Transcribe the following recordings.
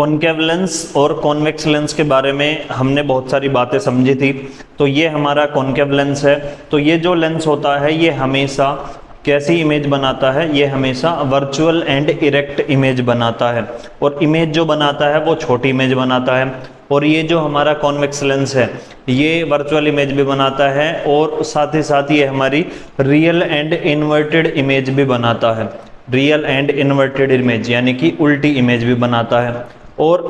Concave lens और convex lens के बारे में हमने बहुत सारी बातें समझी थी। तो ये हमारा कॉनकेव लेंस है। तो ये जो लेंस होता है ये हमेशा कैसी इमेज बनाता है, ये हमेशा वर्चुअल एंड इरेक्ट इमेज बनाता है, और इमेज जो बनाता है वो छोटी इमेज बनाता है। और ये जो हमारा कॉन्वेक्स लेंस है ये वर्चुअल इमेज भी बनाता है, और साथ ही साथ ये हमारी रियल एंड इन्वर्टेड इमेज भी बनाता है। रियल एंड इन्वर्टेड इमेज यानी कि उल्टी इमेज भी बनाता है, और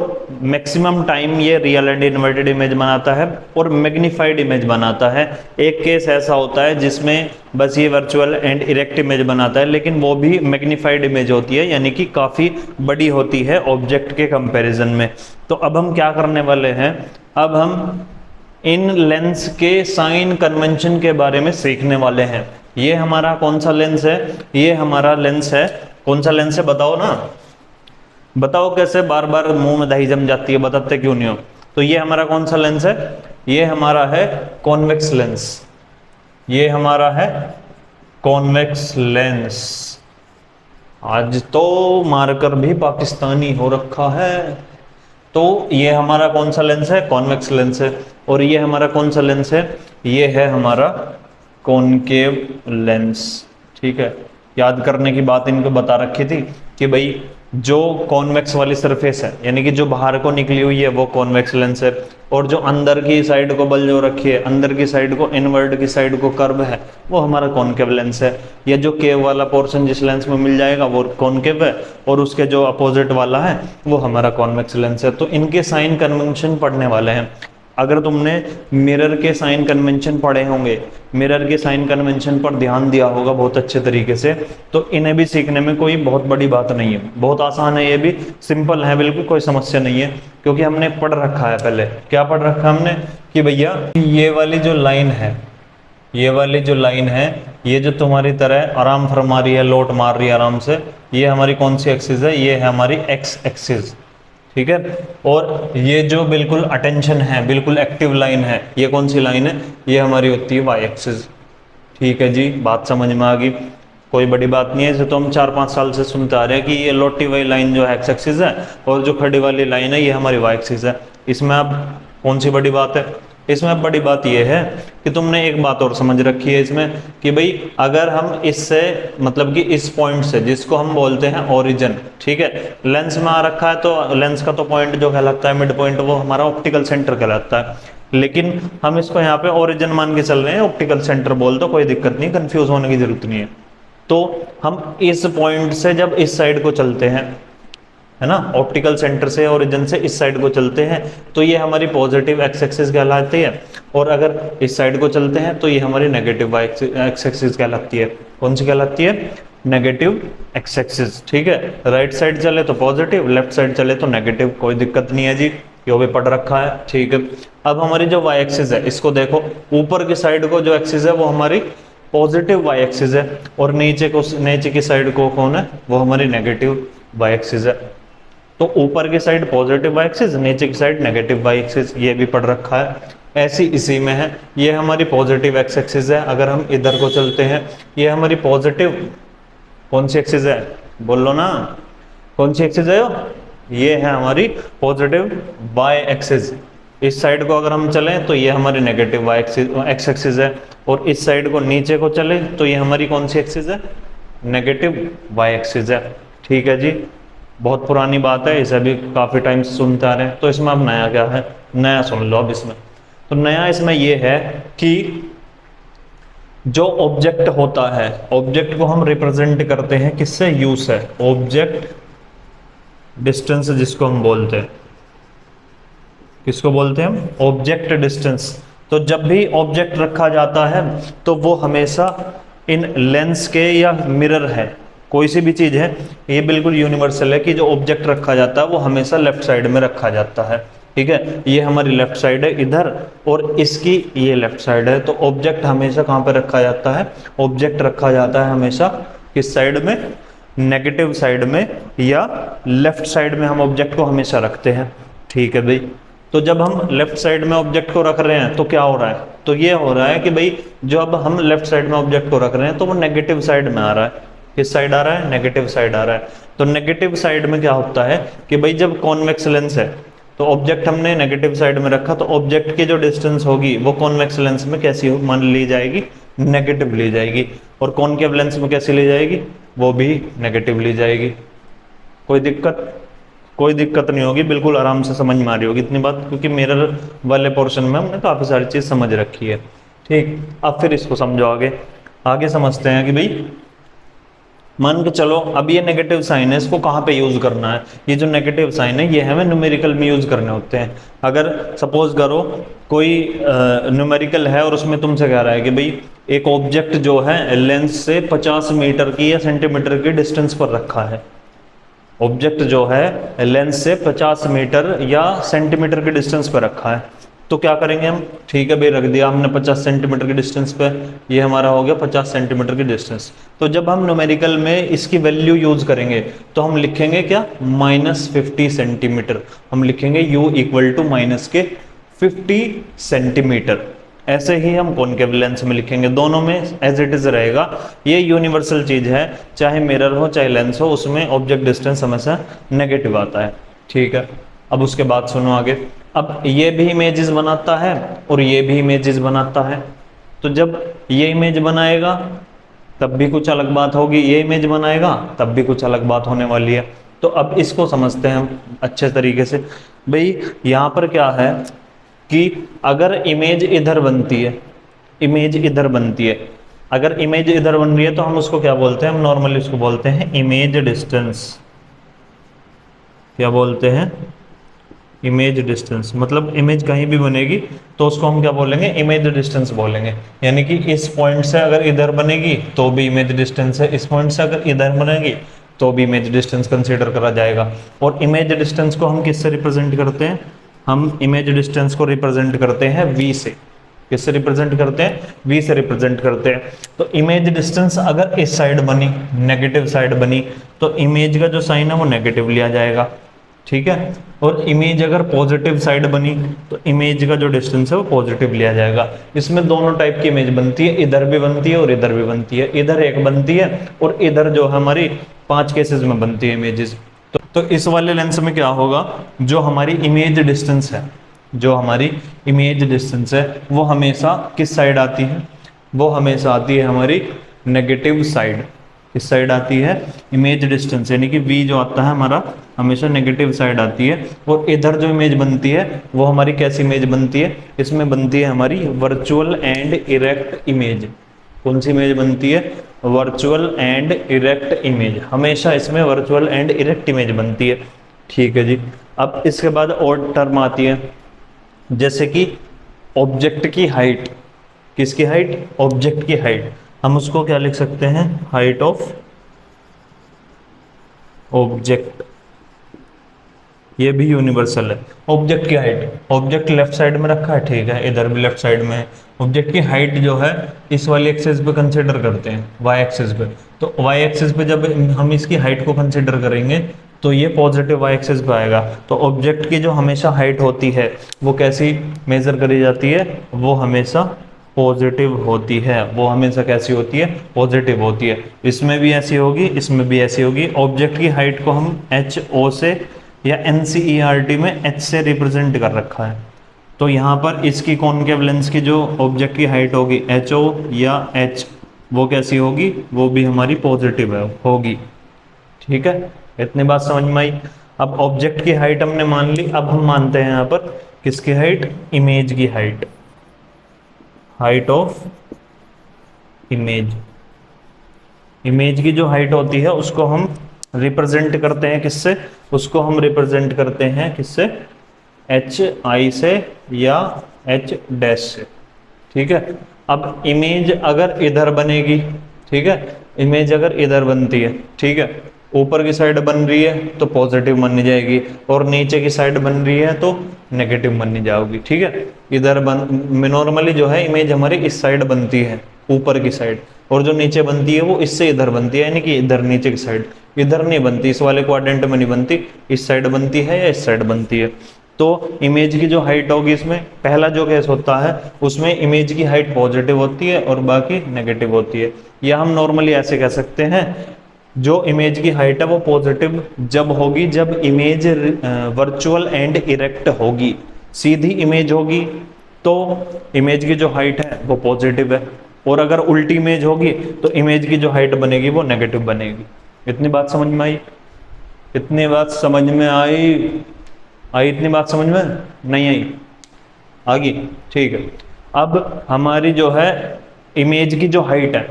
मैक्सिमम टाइम ये रियल एंड इन्वर्टेड इमेज बनाता है और मैग्नीफाइड इमेज बनाता है। एक केस ऐसा होता है जिसमें बस ये वर्चुअल एंड इरेक्ट इमेज बनाता है, लेकिन वो भी मैग्नीफाइड इमेज होती है, यानी कि काफ़ी बड़ी होती है ऑब्जेक्ट के कंपैरिजन में। तो अब हम क्या करने वाले हैं, अब हम इन लेंस के साइन कन्वेंशन के बारे में सीखने वाले हैं। ये हमारा कौन सा लेंस है, ये हमारा लेंस है, कौन सा लेंस है बताओ ना, बताओ कैसे, बार बार मुंह में दही जम जाती है, बताते क्यों नहीं हो। तो ये हमारा कौन सा लेंस है, ये हमारा है कॉन्वेक्स लेंस, ये हमारा है कॉन्वेक्स लेंस। आज तो मार्कर भी पाकिस्तानी हो रखा है। तो ये हमारा कौन सा लेंस है, कॉन्वेक्स लेंस है। और ये हमारा कौन सा लेंस है, ये है हमारा कॉनकेव लेंस। ठीक है, याद करने की बात इनको बता रखी थी कि भाई जो कॉन्वेक्स वाली सरफेस है यानी कि जो बाहर को निकली हुई है वो कॉन्वेक्स लेंस है, और जो अंदर की साइड को बल जो रखी है, अंदर की साइड को, इनवर्ड की साइड को कर्व है, वो हमारा कॉनकेव लेंस है। या जो केव वाला पोर्शन जिस लेंस में मिल जाएगा वो कॉनकेव है, और उसके जो अपोजिट वाला है वो हमारा कॉन्वेक्स लेंस है। तो इनके साइन कन्वेंशन पढ़ने वाले हैं। अगर तुमने मिरर के साइन कन्वेंशन पढ़े होंगे, मिरर के साइन कन्वेंशन पर ध्यान दिया होगा बहुत अच्छे तरीके से, तो इन्हें भी सीखने में कोई बहुत बड़ी बात नहीं है, बहुत आसान है, ये भी सिंपल है, बिल्कुल कोई समस्या नहीं है, क्योंकि हमने पढ़ रखा है पहले। क्या पढ़ रखा है हमने कि भैया ये वाली जो लाइन है, ये वाली जो लाइन है, ये जो तुम्हारी तरह आराम फरमा रही है, लोट मार रही है आराम से, ये हमारी कौन सी एक्सिस है, ये है हमारी एक्स एक्सिस। ठीक है, और ये जो बिल्कुल अटेंशन है, बिल्कुल एक्टिव लाइन है, ये कौन सी लाइन है, ये हमारी होती है वाई एक्सिस। ठीक है जी, बात समझ में आ गई, कोई बड़ी बात नहीं है। इसे तो हम 4-5 साल से सुनते आ रहे हैं कि ये लोटी हुई लाइन जो है एक्स एक्सिस है, और जो खड़ी वाली लाइन है ये हमारी वाई एक्सिस है। इसमें अब कौन सी बड़ी बात है, इसमें अब बड़ी बात यह है कि तुमने एक बात और समझ रखी है इसमें कि भाई अगर हम इससे, मतलब कि इस पॉइंट से जिसको हम बोलते हैं ओरिजिन, ठीक है, लेंस में आ रखा है, तो लेंस का तो पॉइंट जो कहलाता है मिड पॉइंट, वो हमारा ऑप्टिकल सेंटर कहलाता है, लेकिन हम इसको यहाँ पे ओरिजिन मान के चल रहे हैं, ऑप्टिकल सेंटर बोल दो, कोई दिक्कत नहीं, कंफ्यूज होने की जरूरत नहीं है। तो हम इस पॉइंट से जब इस साइड को चलते हैं, है ना, ऑप्टिकल सेंटर से, ओरिजिन से इस साइड को चलते हैं, तो ये हमारी पॉजिटिव एक्स एक्सिस कहलाती है, और अगर इस साइड को चलते हैं तो ये हमारी नेगेटिव एक्स एक्सिस कहलाती है। कौन सी कहलाती है, नेगेटिव एक्स एक्सिस। ठीक है, राइट साइड चले तो पॉजिटिव, लेफ्ट साइड चले तो नेगेटिव, कोई दिक्कत नहीं है जी, ये भी पढ़ रखा है। ठीक है, अब हमारी जो वाई एक्सिस है, इसको देखो, ऊपर की साइड को जो एक्सिस है वो हमारी पॉजिटिव वाई एक्सिस है, और नीचे की साइड को कौन है, वो हमारी नेगेटिव वाई एक्सिस है। तो ऊपर की साइड पॉजिटिव वाई एक्सिस, नीचे की साइड नेगेटिव वाई एक्सिस, ये भी पढ़ रखा है। ऐसी इसी में है, ये हमारी पॉजिटिव एक्स एक्सिस है। अगर हम इधर को चलते हैं, ये हमारी पॉजिटिव कौन सी एक्सिस है, बोल लो ना, कौन सी एक्सिस है, ये है हमारी पॉजिटिव वाई एक्सिस। इस साइड को अगर हम चलें तो ये हमारी नेगेटिव वाई एक्स एक्सिस है, और इस साइड को नीचे को चले तो ये हमारी कौन सी एक्सिस है, नेगेटिव वाई एक्सिस है। ठीक है जी, बहुत पुरानी बात है, इसे भी काफ़ी टाइम से सुनते आ रहे हैं। तो इसमें अब नया क्या है, नया सुन लो अब इसमें। तो नया इसमें यह है कि जो ऑब्जेक्ट होता है, ऑब्जेक्ट को हम रिप्रेजेंट करते हैं किससे, यू से, ऑब्जेक्ट डिस्टेंस जिसको हम बोलते हैं, किसको बोलते हैं हम, ऑब्जेक्ट डिस्टेंस। तो जब भी ऑब्जेक्ट रखा जाता है तो वो हमेशा इन लेंस के, या मिरर है, कोई सी भी चीज है, ये बिल्कुल यूनिवर्सल है कि जो ऑब्जेक्ट रखा जाता है वो हमेशा लेफ्ट साइड में रखा जाता है। ठीक है, ये हमारी लेफ्ट साइड है इधर, और इसकी ये लेफ्ट साइड है। तो ऑब्जेक्ट हमेशा कहाँ पे रखा जाता है, ऑब्जेक्ट रखा जाता है हमेशा किस साइड में, नेगेटिव साइड में, या लेफ्ट साइड में हम ऑब्जेक्ट को हमेशा रखते हैं। ठीक है भाई, तो जब हम लेफ्ट साइड में ऑब्जेक्ट को रख रहे हैं तो क्या हो रहा है, तो ये हो रहा है कि भाई जब हम लेफ्ट साइड में ऑब्जेक्ट को रख रहे हैं तो वो नेगेटिव साइड में आ रहा है। किस साइड आ रहा है, नेगेटिव साइड आ रहा है। तो नेगेटिव साइड में क्या होता है कि भाई जब कॉन्वेक्स लेंस है तो ऑब्जेक्ट हमने नेगेटिव साइड में रखा, तो ऑब्जेक्ट की जो डिस्टेंस होगी वो कॉन्वेक्स लेंस में कैसी हो मान ली जाएगी, नेगेटिव ली जाएगी, और कॉनकेव लेंस में कैसी ली जाएगी, वो भी नेगेटिव ली जाएगी। कोई दिक्कत नहीं होगी, बिल्कुल आराम से समझ में आ रही होगी इतनी बात, क्योंकि मिरर वाले पोर्शन में हमने काफी सारी चीज समझ रखी है। ठीक, अब फिर इसको समझो आगे समझते हैं कि भाई मान के चलो अब ये नेगेटिव साइन है, इसको कहाँ पे यूज करना है। ये जो नेगेटिव साइन है ये हमें न्यूमेरिकल में यूज करने होते हैं। अगर सपोज करो कोई न्यूमेरिकल है और उसमें तुमसे कह रहा है कि भाई एक ऑब्जेक्ट जो है लेंस से 50 मीटर की या सेंटीमीटर की डिस्टेंस पर रखा है, ऑब्जेक्ट जो है लेंस से 50 मीटर या सेंटीमीटर की डिस्टेंस पर रखा है, तो क्या करेंगे हम, ठीक है भाई रख दिया हमने 50 सेंटीमीटर की डिस्टेंस पे, ये हमारा हो गया 50 सेंटीमीटर की डिस्टेंस। तो जब हम न्यूमेरिकल में इसकी वैल्यू यूज करेंगे तो हम लिखेंगे क्या, -50 सेंटीमीटर, हम लिखेंगे u इक्वल टू माइनस के 50 सेंटीमीटर। ऐसे ही हम कॉनकेव लेंस में लिखेंगे, दोनों में एज इट इज रहेगा। ये यूनिवर्सल चीज है, चाहे मिरर हो चाहे लेंस हो, उसमें ऑब्जेक्ट डिस्टेंस हमेशा नेगेटिव आता है। ठीक है, अब उसके बाद सुनो आगे। अब ये भी इमेजेस बनाता है और ये भी इमेजेस बनाता है, तो जब ये इमेज बनाएगा तब भी कुछ अलग बात होगी, ये इमेज बनाएगा तब भी कुछ अलग बात होने वाली है। तो अब इसको समझते हैं हम अच्छे तरीके से। भाई यहाँ पर क्या है कि अगर इमेज इधर बनती है, इमेज इधर बनती है, अगर इमेज इधर बन रही है तो हम उसको क्या बोलते हैं, हम नॉर्मली उसको बोलते हैं इमेज डिस्टेंस। क्या बोलते हैं, इमेज डिस्टेंस। मतलब इमेज कहीं भी बनेगी तो उसको हम क्या बोलेंगे, इमेज डिस्टेंस बोलेंगे। यानी कि इस पॉइंट से अगर इधर बनेगी तो भी इमेज डिस्टेंस है, इस पॉइंट से अगर इधर बनेगी तो भी इमेज डिस्टेंस कंसीडर करा जाएगा। और इमेज डिस्टेंस को हम किससे रिप्रेजेंट करते हैं, हम इमेज डिस्टेंस को रिप्रेजेंट करते हैं v से। किससे रिप्रेजेंट करते हैं, v से रिप्रेजेंट करते हैं। तो इमेज डिस्टेंस अगर इस साइड बनी, नेगेटिव साइड बनी, तो इमेज का जो साइन है वो नेगेटिव लिया जाएगा। ठीक है, और इमेज अगर पॉजिटिव साइड बनी तो इमेज का जो डिस्टेंस है वो पॉजिटिव लिया जाएगा। इसमें दोनों टाइप की इमेज बनती है, इधर भी बनती है और इधर भी बनती है। इधर एक बनती है और इधर जो हमारी 5 केसेस में बनती है इमेजेस। तो इस वाले लेंस में क्या होगा, जो हमारी इमेज डिस्टेंस है, जो हमारी इमेज डिस्टेंस है वो हमेशा किस साइड आती है, वो हमेशा आती है हमारी नेगेटिव साइड। किस साइड आती है, इमेज डिस्टेंस, यानी कि v जो आता है हमारा हमेशा नेगेटिव साइड आती है। और इधर जो इमेज बनती है वो हमारी कैसी इमेज बनती है, इसमें बनती है हमारी वर्चुअल एंड इरेक्ट इमेज। कौन सी इमेज बनती है, वर्चुअल एंड इरेक्ट इमेज। हमेशा इसमें वर्चुअल एंड इरेक्ट इमेज बनती है। ठीक है जी, अब इसके बाद और टर्म आती है, जैसे कि ऑब्जेक्ट की हाइट। किसकी हाइट, ऑब्जेक्ट की हाइट। हम उसको क्या लिख सकते हैं, हाइट ऑफ ऑब्जेक्ट। ये भी यूनिवर्सल है, ऑब्जेक्ट की हाइट। ऑब्जेक्ट लेफ्ट साइड में रखा है, ठीक है, इधर भी लेफ्ट साइड में है। ऑब्जेक्ट की हाइट जो है इस वाली एक्सिस पे कंसिडर करते हैं, वाई एक्सिस पे। तो वाई एक्सिस पे जब हम इसकी हाइट को कंसिडर करेंगे तो ये पॉजिटिव वाई एक्सिस पे आएगा। तो ऑब्जेक्ट की जो हमेशा हाइट होती है वो कैसी मेजर करी जाती है, वो हमेशा पॉजिटिव होती है। वो हमेशा कैसी होती है, पॉजिटिव होती है। इसमें भी ऐसी होगी, इसमें भी ऐसी होगी। ऑब्जेक्ट की हाइट को हम HO से या NCERT में H से रिप्रेजेंट कर रखा है। तो यहाँ पर इसकी कॉनकेव लेंस की जो ऑब्जेक्ट की हाइट होगी HO या H, वो कैसी होगी, वो भी हमारी पॉजिटिव होगी। ठीक है, इतनी बात समझ में आई। अब ऑब्जेक्ट की हाइट हमने मान ली, अब हम मानते हैं यहाँ पर किसकी हाइट, इमेज की height. Height of image. Image की जो हाइट होती है उसको हम रिप्रेजेंट करते हैं किससे, उसको हम रिप्रेजेंट करते हैं किससे, HI से या H डैश से। ठीक है, अब इमेज अगर इधर बनेगी, ठीक है, इमेज अगर इधर बनती है, ठीक है, ऊपर की साइड बन रही है तो पॉजिटिव मानी जाएगी और नीचे की साइड बन रही है तो नेगेटिव मानी जाएगी। ठीक है, इधर नॉर्मली जो है इमेज हमारी इस साइड बनती है, ऊपर की साइड, और जो नीचे बनती है वो इससे इधर बनती है, यानी कि इधर नीचे की साइड। इधर नहीं बनती, इस वाले क्वाड्रेंट में नहीं बनती, इस साइड बनती है या इस साइड बनती है। तो इमेज की जो हाइट होगी, इसमें पहला जो केस होता है उसमें इमेज की हाइट पॉजिटिव होती है और बाकी नेगेटिव होती है। या हम नॉर्मली ऐसे कह सकते हैं जो इमेज की हाइट है वो पॉजिटिव जब होगी जब इमेज वर्चुअल एंड इरेक्ट होगी। सीधी इमेज होगी तो इमेज की जो हाइट है वो पॉजिटिव है, और अगर उल्टी इमेज होगी तो इमेज की जो हाइट बनेगी वो नेगेटिव बनेगी। इतनी बात समझ में आई? इतनी बात समझ में आई? इतनी बात समझ में नहीं आई? आगे ठीक है। अब हमारी जो है इमेज की जो हाइट है,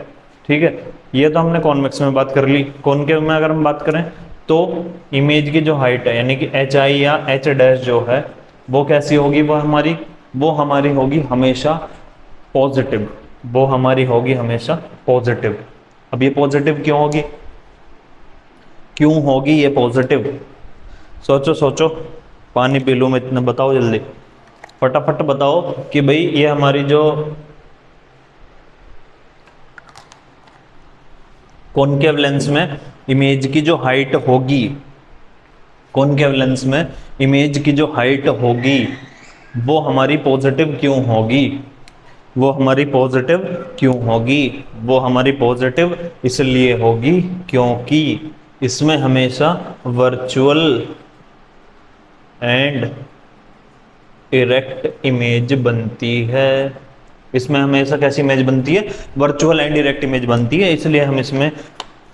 ठीक है, ये तो हमने कॉन्वेक्स में बात कर ली। कॉनकेव में अगर हम बात करें तो इमेज की जो हाइट है यानी कि एच आई या एच डैश जो है वो कैसी होगी? वो हमारी होगी हमेशा पॉजिटिव। वो हमारी होगी हमेशा पॉजिटिव। अब ये पॉजिटिव क्यों होगी? क्यों होगी ये पॉजिटिव? सोचो सोचो, पानी पी लूँ मैं, इतना बताओ जल्दी, फटाफट बताओ कि भाई ये हमारी जो कॉनकेव लेंस में इमेज की जो हाइट होगी, कॉनकेव लेंस में इमेज की जो हाइट होगी वो हमारी पॉजिटिव क्यों होगी? वो हमारी पॉजिटिव क्यों होगी? वो हमारी पॉजिटिव इसलिए होगी क्योंकि इसमें हमेशा वर्चुअल एंड इरेक्ट इमेज बनती है। इसमें हमेशा कैसी इमेज बनती है? वर्चुअल एंड इरेक्ट इमेज बनती है। इसलिए हम इसमें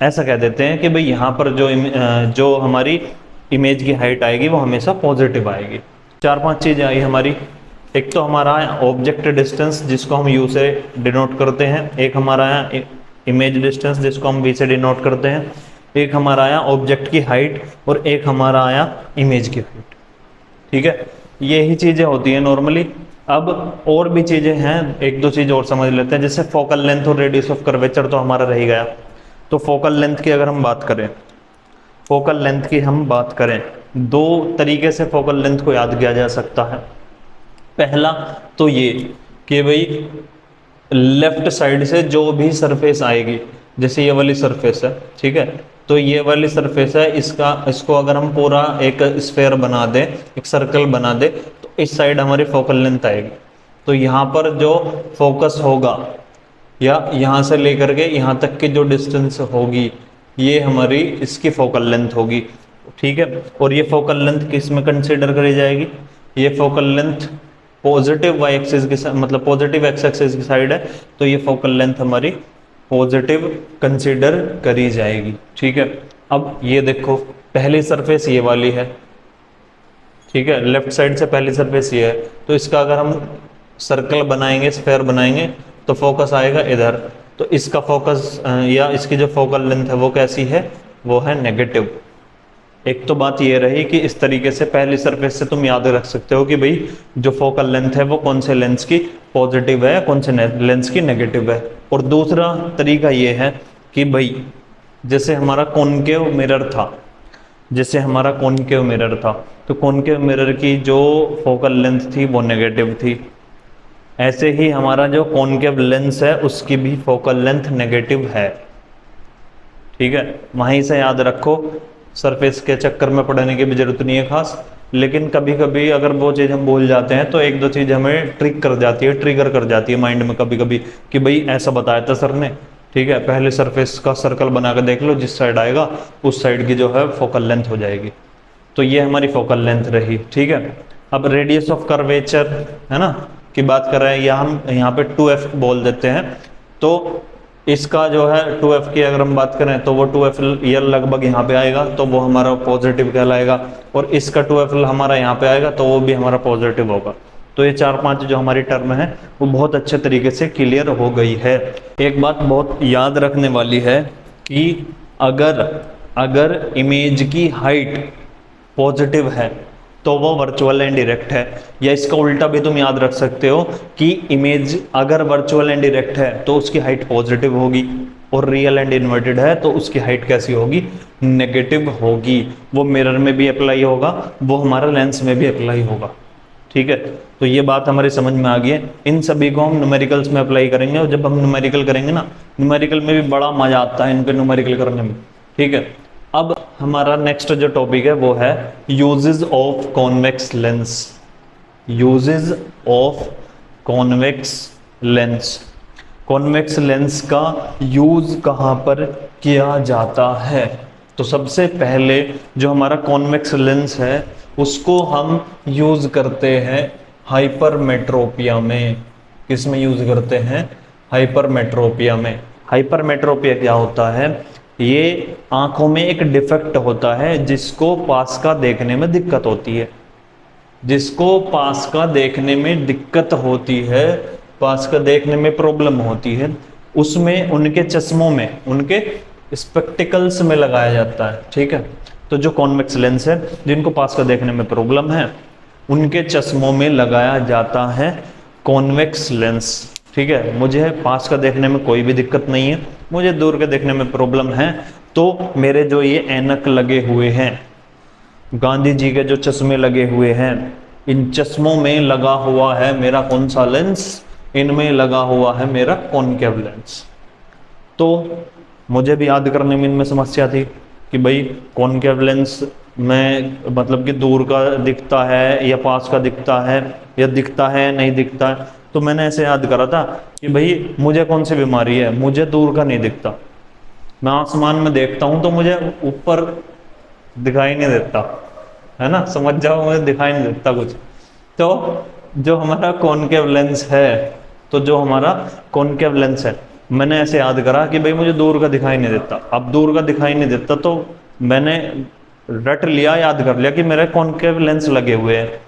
ऐसा कह देते हैं कि भाई यहाँ पर जो हमारी इमेज की हाइट आएगी वो हमेशा पॉजिटिव आएगी। 4-5 चीज़ें आई हमारी। एक तो हमारा ऑब्जेक्ट डिस्टेंस जिसको हम यू से डिनोट करते हैं, एक हमारा आया इमेज डिस्टेंस जिसको हम वी से डिनोट करते हैं, एक हमारा आया ऑब्जेक्ट की हाइट, और एक हमारा आया इमेज की हाइट। ठीक है, यही चीज़ें होती हैं नॉर्मली। अब और भी चीज़ें हैं, एक दो चीज़ और समझ लेते हैं। जैसे फोकल लेंथ और रेडियस ऑफ कर्वेचर तो हमारा रह गया। तो फोकल लेंथ की अगर हम बात करें, फोकल लेंथ की हम बात करें, दो तरीके से फोकल लेंथ को याद किया जा सकता है। पहला तो ये कि भाई लेफ्ट साइड से जो भी सरफेस आएगी, जैसे ये वाली सरफेस है, ठीक है, तो ये वाली सरफेस है, इसको अगर हम पूरा एक स्फेयर बना दें, एक सर्कल बना दें, तो इस साइड हमारी फोकल लेंथ आएगी। तो यहाँ पर जो फोकस होगा या यहाँ से लेकर के यहाँ तक की जो डिस्टेंस होगी ये हमारी इसकी फोकल लेंथ होगी। ठीक है, और ये फोकल लेंथ किस में कंसिडर करी जाएगी? ये focal length positive Y axis की, मतलब पॉजिटिव एक्स एक्सिस की साइड है, तो ये फोकल लेंथ हमारी पॉजिटिव कंसीडर करी जाएगी। ठीक है, अब ये देखो पहली सरफेस ये वाली है, ठीक है, लेफ्ट साइड से पहली सरफेस ये है, तो इसका अगर हम सर्कल बनाएंगे, स्फेयर बनाएंगे, तो फोकस आएगा इधर। तो इसका फोकस या इसकी जो फोकल लेंथ है वो कैसी है? वो है नेगेटिव। एक तो बात ये रही कि इस तरीके से पहली सरफेस से तुम याद रख सकते हो कि भाई जो फोकल लेंथ है वो कौन से लेंस की पॉजिटिव है, कौन से लेंस की नेगेटिव है। और दूसरा तरीका ये है कि भाई जैसे हमारा कॉनकेव मिरर था, जैसे हमारा कॉनकेव मिरर था, तो कॉनकेव मिरर की जो फोकल लेंथ थी वो नेगेटिव थी। ऐसे ही हमारा जो कॉनकेव लेंस है उसकी भी फोकल लेंथ नेगेटिव है। ठीक है, वहीं से याद रखो, सरफेस के चक्कर में पढ़ने की भी जरूरत नहीं है खास, लेकिन कभी कभी अगर वो चीज़ हम भूल जाते हैं तो एक दो चीज़ हमें ट्रिगर कर जाती है माइंड में कभी कभी कि भाई ऐसा बताया था सर ने। ठीक है, पहले सरफेस का सर्कल बना कर देख लो, जिस साइड आएगा उस साइड की जो है फोकल लेंथ हो जाएगी। तो ये हमारी फोकल लेंथ रही। ठीक है, अब रेडियस ऑफ कर्वेचर है ना की बात कर रहे हैं, या हम यहाँ पे 2f बोल देते हैं। तो इसका जो है 2f की अगर हम बात करें तो वो 2f ये लगभग यहाँ पे आएगा, तो वो हमारा पॉजिटिव कहलाएगा, और इसका 2f हमारा यहाँ पे आएगा तो वो भी हमारा पॉजिटिव होगा। तो ये 4-5 जो हमारी टर्म है वो बहुत अच्छे तरीके से क्लियर हो गई है। एक बात बहुत याद रखने वाली है कि अगर इमेज की हाइट पॉजिटिव है तो वो वर्चुअल एंड डायरेक्ट है, या इसका उल्टा भी तुम याद रख सकते हो कि इमेज अगर वर्चुअल एंड डायरेक्ट है तो उसकी हाइट पॉजिटिव होगी, और रियल एंड इन्वर्टेड है तो उसकी हाइट कैसी होगी? नेगेटिव होगी। वो मिरर में भी अप्लाई होगा, वो हमारा लेंस में भी अप्लाई होगा। ठीक है, तो ये बात हमारी समझ में आ गई है। इन सभी को हम न्यूमेरिकल्स में अप्लाई करेंगे, और जब हम न्यूमेरिकल करेंगे ना, न्यूमेरिकल में भी बड़ा मजा आता है इनके न्यूमेरिकल करने में। ठीक है, अब हमारा नेक्स्ट जो टॉपिक है वो है uses of convex lens. Uses of convex lens. Convex lens का यूज कहाँ पर किया जाता है? तो सबसे पहले जो हमारा कॉन्वेक्स लेंस है उसको हम यूज करते हैं हाइपरमेट्रोपिया में। किस में यूज करते हैं? हाइपरमेट्रोपिया में। हाइपरमेट्रोपिया क्या होता है? ये आंखों में एक डिफेक्ट होता है जिसको पास का देखने में दिक्कत होती है। जिसको पास का देखने में दिक्कत होती है, पास का देखने में प्रॉब्लम होती है, उसमें उनके चश्मों में, उनके स्पेक्टिकल्स में लगाया जाता है। ठीक है, तो जो कॉन्वेक्स लेंस है, जिनको पास का देखने में प्रॉब्लम है, उनके चश्मों में लगाया जाता है कॉन्वेक्स लेंस। ठीक है, मुझे पास का देखने में कोई भी दिक्कत नहीं है, मुझे दूर के देखने में प्रॉब्लम है, तो मेरे जो ये ऐनक लगे हुए हैं, गांधी जी के जो चश्मे लगे हुए हैं, इन चश्मों में लगा हुआ है मेरा कौन सा लेंस? इनमें लगा हुआ है मेरा कॉनकेव लेंस। तो मुझे भी याद करने में इनमें समस्या थी कि भाई कॉनकेव लेंस में मतलब कि दूर का दिखता है या पास का दिखता है, या दिखता है नहीं दिखता है। तो मैंने ऐसे याद करा था कि भाई मुझे कौन सी बीमारी है, मुझे दूर का नहीं दिखता, मैं आसमान में देखता हूं तो मुझे ऊपर दिखाई नहीं देता, है ना, समझ जाओ, मुझे दिखाई नहीं देता कुछ। तो जो हमारा कॉनकेव लेंस है, तो जो हमारा कॉनकेव लेंस है, मैंने ऐसे याद करा कि भाई मुझे दूर का दिखाई नहीं देता। अब दूर का दिखाई नहीं देता तो मैंने रट लिया, याद कर लिया कि मेरे कॉनकेव लेंस लगे हुए हैं।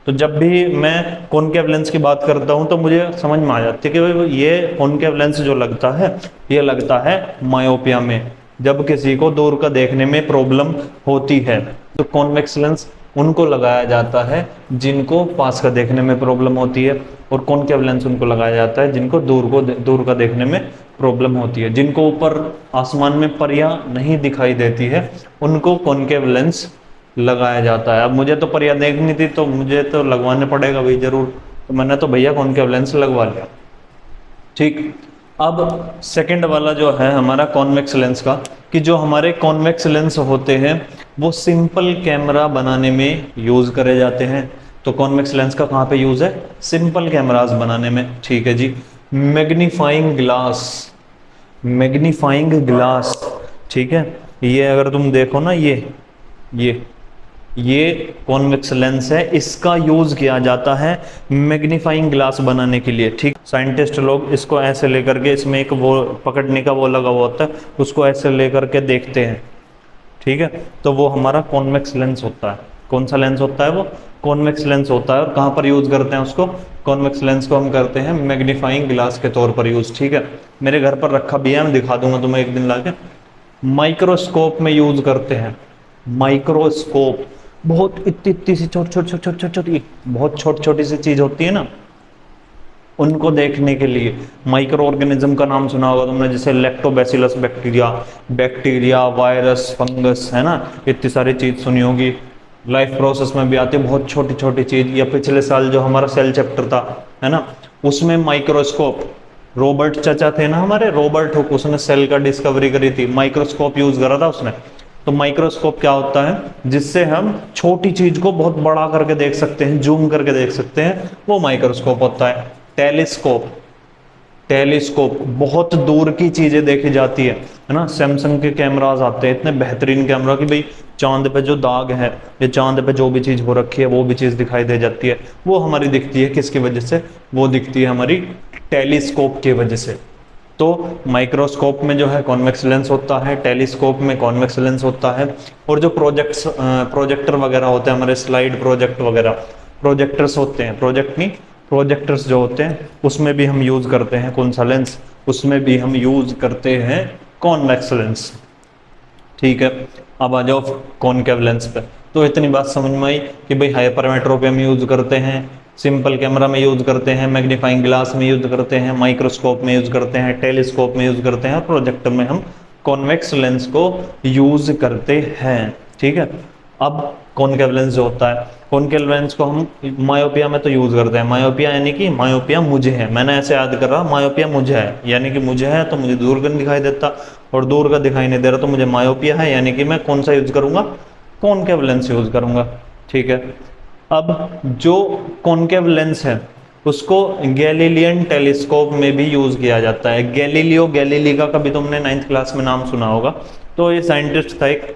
तो जब भी मैं कॉनकेव लेंस की बात करता हूं तो मुझे समझ में आ जाती है कि भाई ये कॉनकेव लेंस जो लगता है, ये लगता है मायोपिया में, जब किसी को दूर का देखने में प्रॉब्लम होती है। तो कॉन्वेक्स लेंस उनको लगाया जाता है जिनको पास का देखने में प्रॉब्लम होती है, और कॉनकेव लेंस उनको लगाया जाता है जिनको दूर का देखने में प्रॉब्लम होती है। जिनको ऊपर आसमान में परियां नहीं दिखाई देती है, उनको कॉनकेव लेंस लगाया जाता है। अब मुझे तो परियां देखनी थी तो मुझे तो लगवाने पड़ेगा भाई जरूर, तो मैंने तो भैया कॉनकेव लेंस लगवा लिया। ठीक, अब सेकंड वाला जो है हमारा कॉन्वेक्स लेंस का, कि जो हमारे कॉन्वेक्स लेंस होते हैं वो सिंपल कैमरा बनाने में यूज करे जाते हैं। तो कॉन्वेक्स लेंस का कहाँ पे यूज है? सिंपल कैमरास बनाने में। ठीक है जी, मैग्नीफाइंग ग्लास, मैग्नीफाइंग ग्लास, ठीक है, ये अगर तुम देखो ना, ये कॉन्वेक्स लेंस है, इसका यूज किया जाता है मैग्नीफाइंग ग्लास बनाने के लिए। ठीक, साइंटिस्ट लोग इसको ऐसे लेकर के, इसमें एक वो पकड़ने का वो लगा हुआ होता है, उसको ऐसे लेकर के देखते हैं। ठीक है, तो वो हमारा कॉन्वेक्स लेंस होता है। कौन सा लेंस होता है? वो कॉन्वेक्स लेंस होता है। और कहाँ पर यूज करते हैं उसको? कॉन्वेक्स लेंस को हम करते हैं मैग्नीफाइंग ग्लास के तौर पर यूज। ठीक है, मेरे घर पर रखा भी है, मैं दिखा दूंगा तुम्हें एक दिन लाके। माइक्रोस्कोप में यूज करते हैं। माइक्रोस्कोप बहुत इतनी सी छोटी बहुत छोटी सी चीज होती है ना, उनको देखने के लिए। माइक्रो ऑर्गेनिज्म का नाम सुना होगा तुमने, जैसे लैक्टोबैसिलस बैक्टीरिया, वायरस, फंगस, है ना, इतनी सारी चीज सुनी होगी। लाइफ प्रोसेस में भी आती है बहुत छोटी छोटी चीज। या पिछले साल जो हमारा सेल चैप्टर था, है ना, उसमें माइक्रोस्कोप, रॉबर्ट चाचा थे ना हमारे, रॉबर्ट हुक, उसने सेल का डिस्कवरी करी थी, माइक्रोस्कोप यूज करा था उसने। तो माइक्रोस्कोप क्या होता है? जिससे हम छोटी चीज को बहुत बड़ा करके देख सकते हैं, जूम करके देख सकते हैं, वो माइक्रोस्कोप होता है। टेलीस्कोप, टेलीस्कोप बहुत दूर की चीजें देखी जाती है ना। सैमसंग के कैमरास आते हैं इतने बेहतरीन कैमरा कि भाई चांद पे जो दाग है या चांद पे जो भी चीज हो रखी है वो भी चीज दिखाई दे जाती है। वो हमारी दिखती है किसकी वजह से? वो दिखती है हमारी टेलीस्कोप की वजह से। तो माइक्रोस्कोप में जो है कॉन्वेक्स लेंस होता है, टेलीस्कोप में कॉन्वेक्स लेंस होता है। और जो प्रोजेक्टर वगैरह होते हैं हमारे, स्लाइड प्रोजेक्ट वगैरह, प्रोजेक्टर्स होते हैं, प्रोजेक्ट नहीं, प्रोजेक्टर्स जो होते हैं उसमें भी हम यूज करते हैं कौन सा लेंस? उसमें भी हम यूज करते हैं कॉन्वेक्स लेंस। ठीक है, अब आ जाओ कॉनकेव लेंस पे। तो इतनी बात समझ में आई कि भाई हाइपरमेट्रोपिया में यूज करते हैं, सिंपल कैमरा में यूज करते हैं, मैग्नीफाइंग ग्लास में यूज करते हैं, माइक्रोस्कोप में यूज करते हैं, टेलीस्कोप में यूज करते हैं, और प्रोजेक्टर में हम कॉन्वेक्स लेंस को यूज करते हैं। ठीक है, अब कॉनकेव लेंस जो होता है, कॉनकेव लेंस को हम मायोपिया में तो यूज करते हैं। मायोपिया यानी कि मायोपिया मुझे है, मैंने ऐसे याद कर रहा, मायोपिया मुझे है यानी कि मुझे है तो मुझे दूर का दिखाई देता, और दूर का दिखाई नहीं दे रहा तो मुझे मायोपिया है, यानी कि मैं कौन सा यूज करूंगा? कॉनकेव लेंस यूज करूंगा। ठीक है, अब जो कॉनकेव लेंस है उसको गैलीलियन टेलीस्कोप में भी यूज किया जाता है। गैलीलियो गैलीली का कभी तुमने 9th क्लास में नाम सुना होगा, तो ये साइंटिस्ट था एक।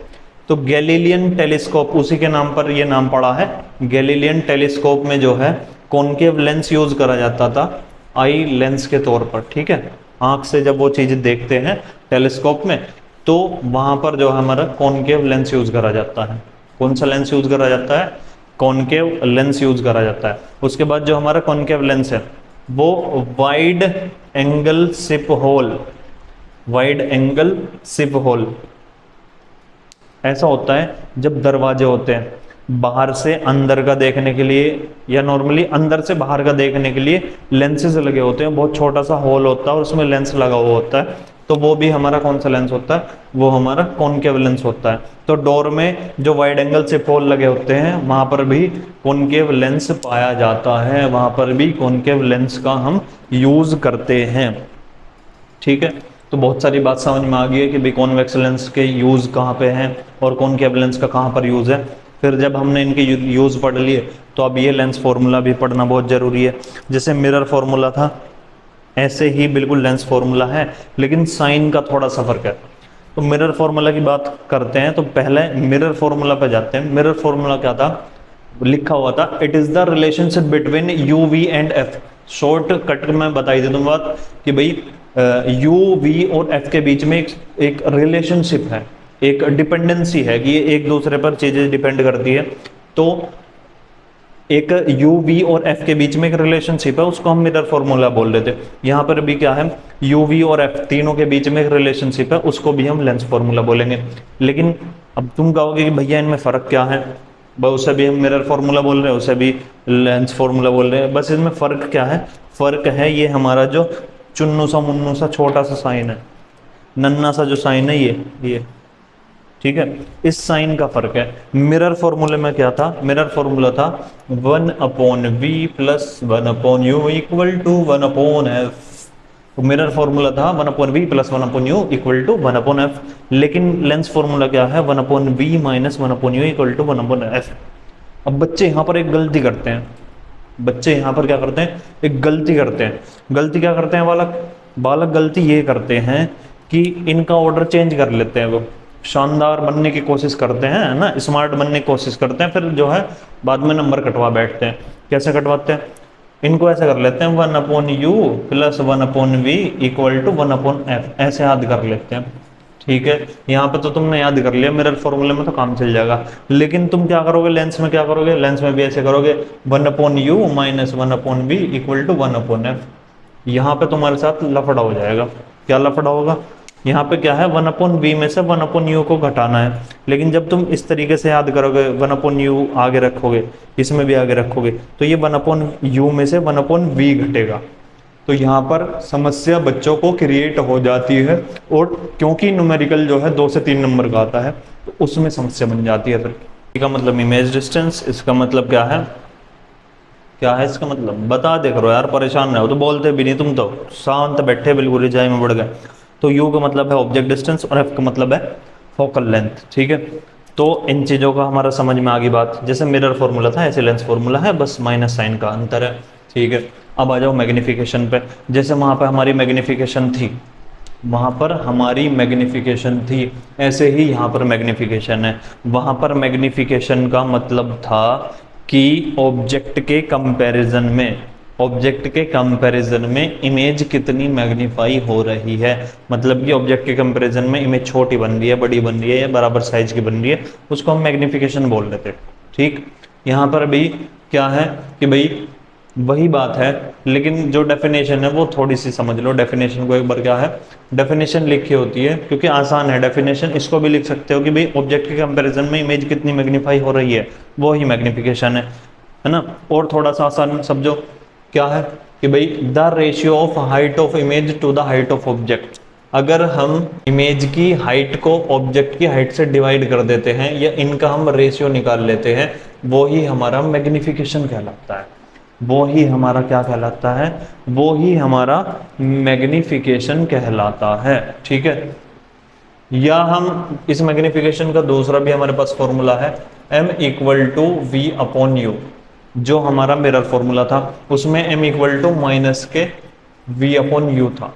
तो गैलीलियन टेलीस्कोप उसी के नाम पर ये नाम पड़ा है। गैलीलियन टेलीस्कोप में जो है कॉनकेव लेंस यूज करा जाता था आई लेंस के तौर पर, ठीक है। आंख से जब वो चीज देखते हैं टेलीस्कोप में, तो वहां पर जो हमारा कॉनकेव लेंस यूज करा जाता है। कौन सा लेंस यूज करा जाता है? कॉनकेव लेंस यूज करा जाता है। उसके बाद जो हमारा कॉनकेव लेंस है वो wide angle peephole, wide angle peephole ऐसा होता है जब दरवाजे होते हैं बाहर से अंदर का देखने के लिए, या नॉर्मली अंदर से बाहर का देखने के लिए लेंसेज लगे होते हैं। बहुत छोटा सा होल होता है और उसमें लेंस लगा हुआ होता है, तो वो भी हमारा कौन सा लेंस होता है? वो हमारा कॉनकेव लेंस होता है। तो डोर में जो वाइड एंगल से होल लगे होते हैं वहां पर भी कॉनकेव लेंस पाया जाता है, वहां पर भी कॉनकेव लेंस का हम यूज करते हैं, ठीक है। तो बहुत सारी बात समझ में आ गई है कि भाई कॉन्वेक्स लेंस के यूज कहाँ पे हैं और कॉनकेव लेंस का कहाँ पर यूज है। फिर जब हमने इनके यूज पढ़ लिए तो अब ये लेंस फॉर्मूला भी पढ़ना बहुत जरूरी है। जैसे मिरर फॉर्मूला था, ऐसे ही बिल्कुल लेंस फॉर्मूला है, लेकिन साइन का थोड़ा सा फर्क है। तो मिरर फॉर्मूला की बात करते हैं तो पहले मिरर फॉर्मूला पे जाते हैं। मिरर फॉर्मूला क्या था? लिखा हुआ था it is the relationship between U V and F. Shortcut में बताई देता हूँ बात कि भाई यू वी और एफ के बीच में एक रिलेशनशिप है, एक डिपेंडेंसी है कि ये एक दूसरे पर चीजें डिपेंड करती है। तो एक यू वी और एफ के बीच में एक रिलेशनशिप है, उसको हम मिरर फॉर्मूला बोल रहे थे। यहाँ पर भी क्या है? यू वी और एफ तीनों के बीच में एक रिलेशनशिप है, उसको भी हम लेंस फॉर्मूला बोलेंगे। लेकिन अब तुम कहोगे कि भैया इनमें फर्क क्या है? उसे भी हम मिरर फॉर्मूला बोल रहे हैं, उसे भी लेंस फॉर्मूला बोल रहे हैं, बस इसमें फर्क क्या है? फर्क है ये हमारा जो चुन्नू सा मुन्नू सा छोटा सा साइन है, नन्ना सा जो साइन है ये, ठीक है, इस साइन का फर्क है। मिरर फॉर्मूले में क्या था? मिरर फॉर्मूला था 1/v plus 1/u equal to 1/f। तो मिरर फॉर्मूला था 1/v plus 1/u equal to 1/f। लेकिन लेंस फॉर्मूला क्या है? 1/v minus 1/u equal to 1/f। अब बच्चे यहाँ पर एक गलती करते हैं, बच्चे यहाँ पर क्या करते हैं? एक गलती करते हैं। गलती क्या करते हैं बालक गलती ये करते हैं कि इनका ऑर्डर चेंज कर लेते हैं। वो शानदार बनने की कोशिश करते हैं, है ना, स्मार्ट बनने की कोशिश करते हैं, फिर जो है बाद में नंबर कटवा बैठते हैं। कैसे कटवाते हैं? इनको ऐसे कर लेते हैं 1/u plus 1/v equal to 1/f, ऐसे याद कर लेते हैं, ठीक है। यहाँ पे तो तुमने याद कर लिया, मिरर फॉर्मूले में तो काम चल जाएगा। लेकिन तुम क्या करोगे लेंस में? क्या करोगे लेंस में भी? ऐसे करोगे 1/u minus 1/v equal to 1/f। यहाँ पे तुम्हारे साथ लफड़ा हो जाएगा। क्या लफड़ा होगा? यहाँ पे क्या है? 1/v में से 1/u को घटाना है। लेकिन जब तुम इस तरीके से याद करोगे 1/u आगे रखोगे, इसमें भी आगे रखोगे, तो ये 1/u में से 1/v घटेगा। तो यहाँ पर समस्या बच्चों को क्रिएट हो जाती है, और क्योंकि न्यूमेरिकल जो है 2 से 3 नंबर का आता है तो उसमें समस्या बन जाती है। फिर इसका मतलब इमेज डिस्टेंस, इसका मतलब क्या है? क्या है इसका मतलब? बता दे करो यार, परेशान ना हो तो बोलते भी नहीं, तुम तो शांत बैठे बिल्कुल रिजाई में बढ़ गए। तो यू का मतलब है ऑब्जेक्ट डिस्टेंस और एफ का मतलब है फोकल लेंथ, ठीक है। तो इन चीज़ों का हमारा समझ में आ गई बात। जैसे मिरर फॉर्मूला था ऐसे लेंस फॉर्मूला है, बस माइनस साइन का अंतर है, ठीक है। अब आ जाओ मैग्निफिकेशन पे। जैसे वहाँ पर हमारी मैग्निफिकेशन थी, वहाँ पर हमारी मैग्निफिकेशन थी, ऐसे ही यहाँ पर मैग्निफिकेशन है। वहाँ पर मैग्निफिकेशन का मतलब था कि ऑब्जेक्ट के कंपैरिजन में इमेज कितनी मैग्नीफाई हो रही है। मतलब कि ऑब्जेक्ट के कंपैरिजन में इमेज छोटी बन रही है, बड़ी बन रही है, या बराबर साइज की बन रही है, उसको हम मैग्निफिकेशन बोल रहे थे, ठीक। यहाँ पर भी क्या है कि भाई वही बात है, लेकिन जो डेफिनेशन है वो थोड़ी सी समझ लो। डेफिनेशन को एक बार, क्या है डेफिनेशन लिखी होती है, क्योंकि आसान है डेफिनेशन। इसको भी लिख सकते हो कि भाई ऑब्जेक्ट के कंपैरिजन में इमेज कितनी मैग्नीफाई हो रही है, वो ही मैग्निफिकेशन है ना। और थोड़ा सा आसान समझो, क्या है कि भाई the ratio of height of image to the height of object. अगर हम इमेज की हाइट को ऑब्जेक्ट की हाइट से डिवाइड कर देते हैं, या इनका हम रेशियो निकाल लेते हैं, वो ही हमारा मैग्निफिकेशन कहलाता है। वो ही हमारा क्या कहलाता है? वो ही हमारा मैग्निफिकेशन कहलाता है, ठीक है। या हम इस मैग्निफिकेशन का दूसरा भी हमारे पास फॉर्मूला है, m equal to v upon U. जो हमारा मिरर फॉर्मूला था उसमें m इक्वल टू माइनस के v अपॉन यू था,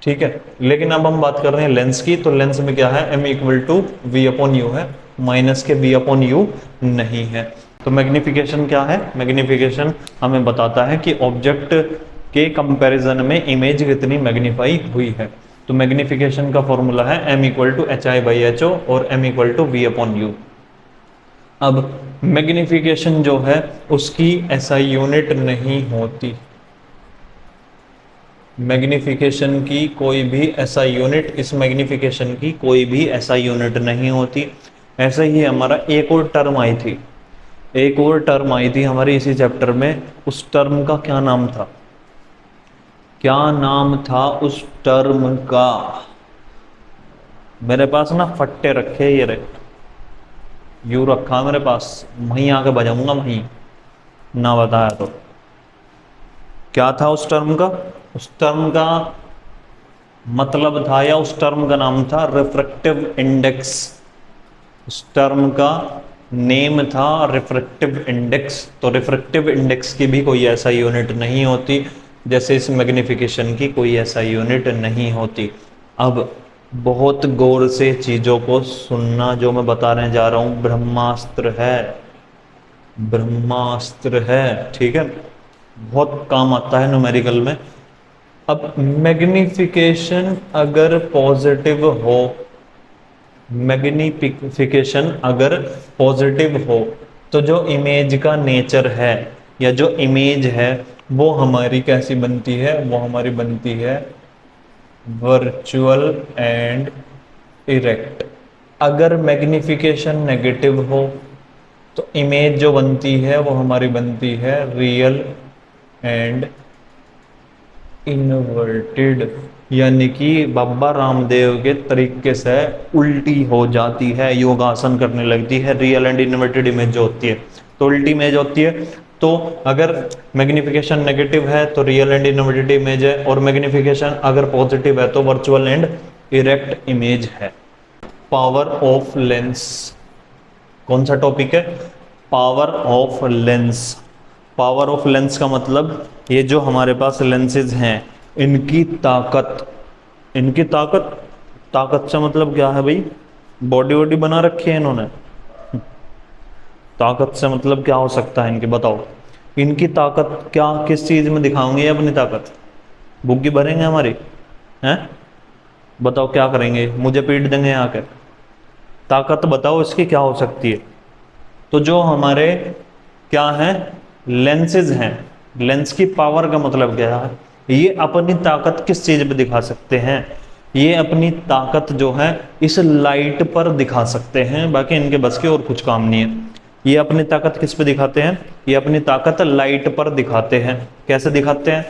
ठीक है। लेकिन अब हम बात कर रहे हैं लेंस की, तो लेंस में क्या है, m equal to V upon U है, माइनस के v अपॉन यू नहीं है। तो मैग्निफिकेशन क्या है, मैग्निफिकेशन हमें बताता है कि ऑब्जेक्ट के कंपैरिजन में इमेज कितनी मैग्नीफाई हुई है। तो मैग्निफिकेशन का फॉर्मूला है m equal to H I by H O और m equal to V upon U. अब मैग्निफिकेशन जो है उसकी एसआई यूनिट नहीं होती, मैग्निफिकेशन की कोई भी ऐसा यूनिट, इस मैग्निफिकेशन की कोई भी ऐसा यूनिट नहीं होती। ऐसे ही हमारा एक और टर्म आई थी, एक और टर्म आई थी हमारी इसी चैप्टर में, उस टर्म का क्या नाम था, क्या नाम था उस टर्म का, मेरे पास ना फट्टे रखे ये रहे, यू रखा मेरे पास, वहीं आके बजाऊंगा वहीं, ना बताया तो। क्या था उस टर्म का, उस टर्म का मतलब था या उस टर्म का नाम था रिफ्रैक्टिव इंडेक्स, उस टर्म का नेम था रिफ्रैक्टिव इंडेक्स। तो रिफ्रैक्टिव इंडेक्स की भी कोई ऐसा यूनिट नहीं होती जैसे इस मैग्निफिकेशन की कोई ऐसा यूनिट नहीं होती। अब बहुत गौर से चीजों को सुनना, जो मैं बताने जा रहा हूं ब्रह्मास्त्र है, ब्रह्मास्त्र है, ठीक है, बहुत काम आता है न्यूमेरिकल में। अब मैग्निफिकेशन अगर पॉजिटिव हो, मैग्निफिकेशन अगर पॉजिटिव हो तो जो इमेज का नेचर है या जो इमेज है वो हमारी कैसी बनती है, वो हमारी बनती है वर्चुअल एंड इरेक्ट। अगर मैग्निफिकेशन नेगेटिव हो तो इमेज जो बनती है वो हमारी बनती है रियल एंड इनवर्टेड, यानी कि बाबा रामदेव के तरीके से उल्टी हो जाती है, योगासन करने लगती है। रियल एंड इनवर्टेड इमेज जो होती है तो उल्टी इमेज होती है। तो अगर मैग्निफिकेशन नेगेटिव है तो रियल एंड इनवर्टेड इमेज है, और मैग्निफिकेशन अगर पॉजिटिव है तो वर्चुअल एंड इरेक्ट इमेज है। पावर ऑफ लेंस, कौन सा टॉपिक है, power of lens. Power of lens का मतलब ये जो हमारे पास लेंसेज हैं इनकी ताकत, इनकी ताकत, ताकत से मतलब क्या है भाई, बॉडी वॉडी बना रखी है इन्होंने, ताकत से मतलब क्या हो सकता है इनकी, बताओ इनकी ताकत क्या, किस चीज में दिखाओगे अपनी ताकत, बुग्गी भरेंगे हमारी हैं, बताओ क्या करेंगे, मुझे पीट देंगे आकर, ताकत बताओ इसकी क्या हो सकती है। तो जो हमारे क्या है लेंसेज हैं, लेंस की पावर का मतलब क्या है, ये अपनी ताकत किस चीज पे दिखा सकते हैं, ये अपनी ताकत जो है इस लाइट पर दिखा सकते हैं, बाकी इनके बस के और कुछ काम नहीं है। ये अपनी ताकत किस पे दिखाते हैं, ये अपनी ताकत लाइट पर दिखाते हैं। कैसे दिखाते हैं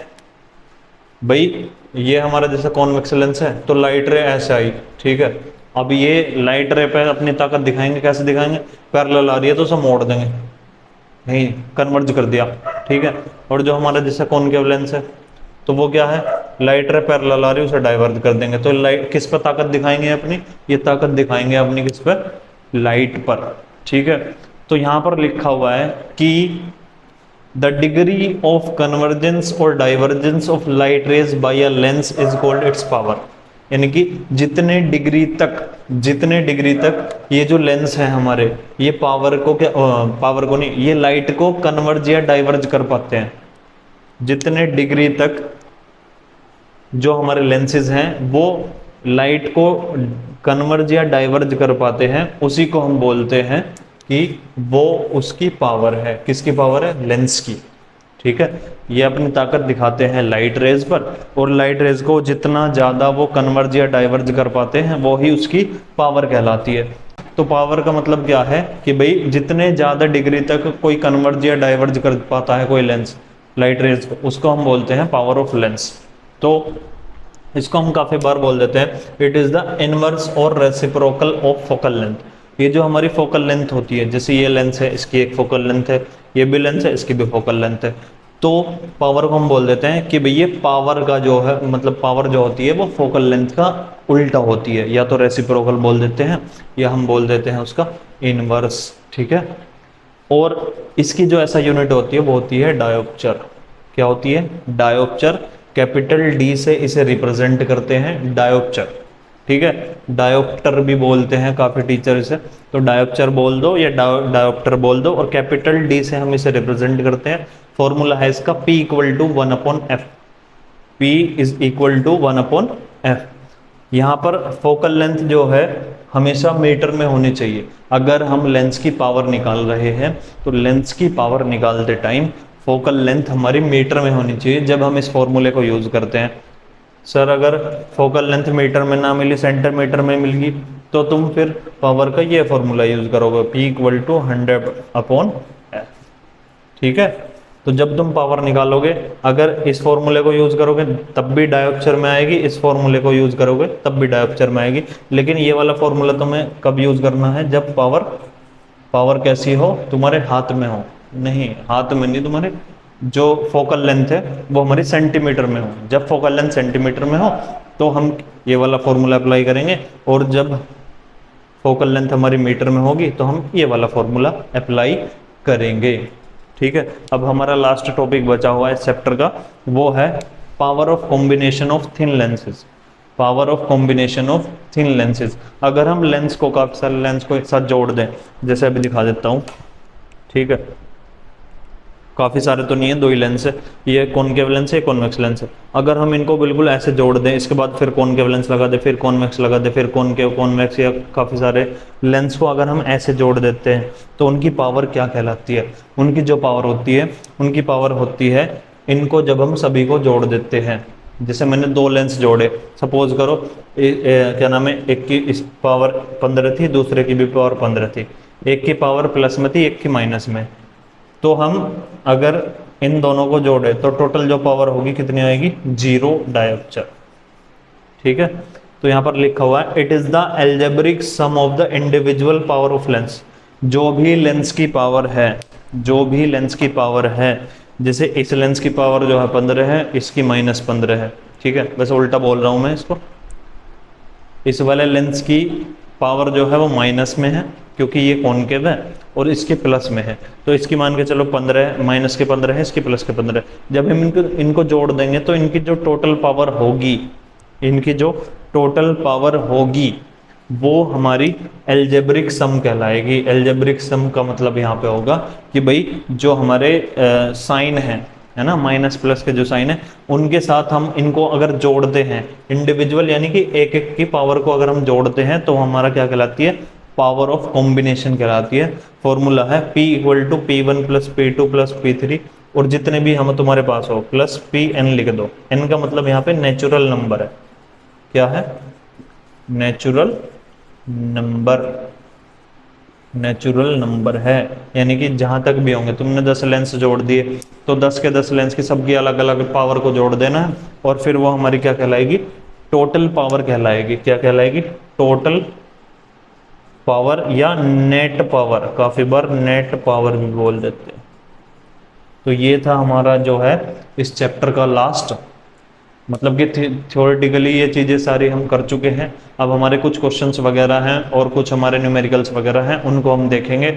भाई, ये हमारा जैसे कॉन्वेक्स लेंस है तो लाइट रे ऐसे आई, ठीक है, अब ये लाइट रे पे अपनी ताकत दिखाएंगे, कैसे दिखाएंगे, पैरेलल आ रही है तो उसे मोड़ देंगे, नहीं कन्वर्ज कर दिया, ठीक है। और जो हमारा जैसे कॉनकेव लेंस है तो वो क्या है, लाइट रे पैरेलल आ रही है उसे डाइवर्ज कर देंगे, तो लाइट किस पर ताकत दिखाएंगे अपनी, ये ताकत दिखाएंगे अपनी किस पर, लाइट पर, ठीक है। तो यहां पर लिखा हुआ है कि द डिग्री ऑफ कन्वर्जेंस और divergence of light rays by a lens is called its power, यानी कि जितने डिग्री तक, जितने डिग्री तक ये जो लेंस है हमारे, ये पावर को क्या, पावर को नहीं, ये लाइट को कन्वर्ज या डाइवर्ज कर पाते हैं, जितने डिग्री तक जो हमारे लेंसेज हैं वो लाइट को कन्वर्ज या डाइवर्ज कर पाते हैं, उसी को हम बोलते हैं कि वो उसकी पावर है। किसकी पावर है, लेंस की, ठीक है। ये अपनी ताकत दिखाते हैं लाइट रेज पर, और लाइट रेज को जितना ज्यादा वो कन्वर्ज या डाइवर्ज कर पाते हैं वो ही उसकी पावर कहलाती है। तो पावर का मतलब क्या है कि भाई जितने ज्यादा डिग्री तक कोई कन्वर्ज या डाइवर्ज कर पाता है कोई लेंस लाइट रेज को, उसको हम बोलते हैं पावर ऑफ लेंस। तो इसको हम काफी बार बोल देते हैं इट इज द इनवर्स और रेसिप्रोकल ऑफ फोकल लेंथ। ये जो हमारी फोकल लेंथ होती है, जैसे ये लेंस है इसकी एक फोकल लेंथ है, ये भी लेंस है इसकी भी फोकल लेंथ है, तो पावर को हम बोल देते हैं कि भाई ये पावर का जो है मतलब पावर जो होती है वो फोकल लेंथ का उल्टा होती है, या तो रेसिप्रोकल बोल देते हैं या हम बोल देते हैं उसका इनवर्स, ठीक है। और इसकी जो ऐसा यूनिट होती है वो होती है डायोप्चर। क्या होती है? डायोप्चर। कैपिटल डी से इसे रिप्रेजेंट करते हैं, डायोप्चर। ठीक है, डायोप्टर भी बोलते हैं काफी टीचर इसे, तो डायोप्चर बोल दो या डायोप्टर बोल दो, और कैपिटल डी से हम इसे रिप्रेजेंट करते हैं। फॉर्मूला है इसका P equal to 1/f। P is equal to 1/f। यहाँ पर फोकल लेंथ जो है हमेशा मीटर में होनी चाहिए। अगर हम लेंस की पावर निकाल रहे हैं तो लेंस की पावर निकालते टाइम फोकल लेंथ हमारी मीटर में होनी चाहिए जब हम इस फॉर्मूले को यूज करते हैं। सर अगर फोकल लेंथ मीटर में ना मिली, सेंटीमीटर में मिल गई, तो तुम फिर पावर का ये फॉर्मूला यूज करोगे, P इक्वल टू 100/f। ठीक है, तो जब तुम पावर निकालोगे अगर इस फॉर्मूले को यूज करोगे तब भी डायोप्चर में आएगी, इस फॉर्मूले को यूज करोगे तब भी डायोप्चर में आएगी। लेकिन ये वाला फॉर्मूला तुम्हें कब यूज करना है? जब पावर कैसी हो? तुम्हारे हाथ में हो। नहीं, हाथ में नहीं, तुम्हारे जो फोकल लेंथ है वो हमारी सेंटीमीटर में हो। जब फोकल लेंथ सेंटीमीटर में हो तो हम ये वाला फॉर्मूला अप्लाई करेंगे, और जब फोकल लेंथ हमारी मीटर में होगी तो हम ये वाला फॉर्मूला अप्लाई करेंगे। ठीक है, अब हमारा लास्ट टॉपिक बचा हुआ है इस चैप्टर का, वो है power of combination of thin lenses. Power of combination of thin lenses. अगर हम लेंस को, काफी सारे लेंस को एक साथ जोड़ दें, जैसे अभी दिखा देता हूँ। ठीक है, काफी सारे तो नहीं है, 2 ही लेंस है, ये कॉनकेव लेंस है, कॉन्वेक्स लेंस है। अगर हम इनको बिल्कुल ऐसे जोड़ दें, इसके बाद फिर कॉनकेव लेंस लगा दे, फिर कॉन्वेक्स लगा दे, फिर कॉनकेव, कॉन्वेक्स, या काफी सारे लेंस को अगर हम ऐसे जोड़ देते हैं तो उनकी पावर क्या कहलाती है? उनकी जो पावर होती है, उनकी पावर होती है, इनको जब हम सभी को जोड़ देते हैं, जैसे मैंने 2 लेंस जोड़े, सपोज करो क्या नाम है, एक की इस पावर 15 थी, दूसरे की भी पावर 15 थी, एक की पावर प्लस में थी, एक की माइनस में। तो हम अगर इन दोनों को जोड़े तो टोटल जो पावर होगी कितनी आएगी? 0 डायोप्चर। ठीक है, तो यहाँ पर लिखा हुआ है it is the algebraic sum of the individual power of lens. जो भी लेंस की पावर है, जो भी लेंस की पावर है, जैसे इस लेंस की पावर जो है 15 है, इसकी -15 है। ठीक है, वैसे उल्टा बोल रहा हूं मैं इसको, इस वाले लेंस की पावर जो है वो माइनस में है क्योंकि ये कॉनकेव है, और इसके प्लस में है, तो इसकी मान के चलो 15 है, माइनस के 15 है, इसकी प्लस के 15 है। जब हम इनको जोड़ देंगे तो इनकी जो टोटल पावर होगी, इनकी जो टोटल पावर होगी वो हमारी एल्जेब्रिक सम कहलाएगी। एल्जेब्रिक सम का मतलब यहाँ पे होगा कि भाई जो हमारे साइन है ना, माइनस प्लस के जो साइन है, उनके साथ हम इनको अगर जोड़ते हैं इंडिविजुअल, यानी कि एक एक की पावर को अगर हम जोड़ते हैं तो हमारा क्या कहलाती है? पावर ऑफ कॉम्बिनेशन कहलाती है। फॉर्मूला है P equal to P1 plus P2 plus P3, और जितने भी हम तुम्हारे पास हो प्लस Pn लिख दो। n का मतलब यहाँ पे नेचुरल नंबर है। क्या है? Natural number. नेचुरल नंबर है, यानी कि जहां तक भी होंगे, तुमने 10 लेंस जोड़ दिए तो 10 के 10 लेंस की सबकी अलग अलग पावर को जोड़ देना है, और फिर वो हमारी क्या कहलाएगी? टोटल पावर कहलाएगी। क्या कहलाएगी? टोटल पावर या नेट पावर, काफी बार नेट पावर भी बोल देते हैं। तो ये था हमारा जो है इस चैप्टर का लास्ट, मतलब कि थ्योरेटिकली ये चीज़ें सारी हम कर चुके हैं। अब हमारे कुछ क्वेश्चंस वगैरह हैं और कुछ हमारे न्यूमेरिकल्स वगैरह हैं, उनको हम देखेंगे।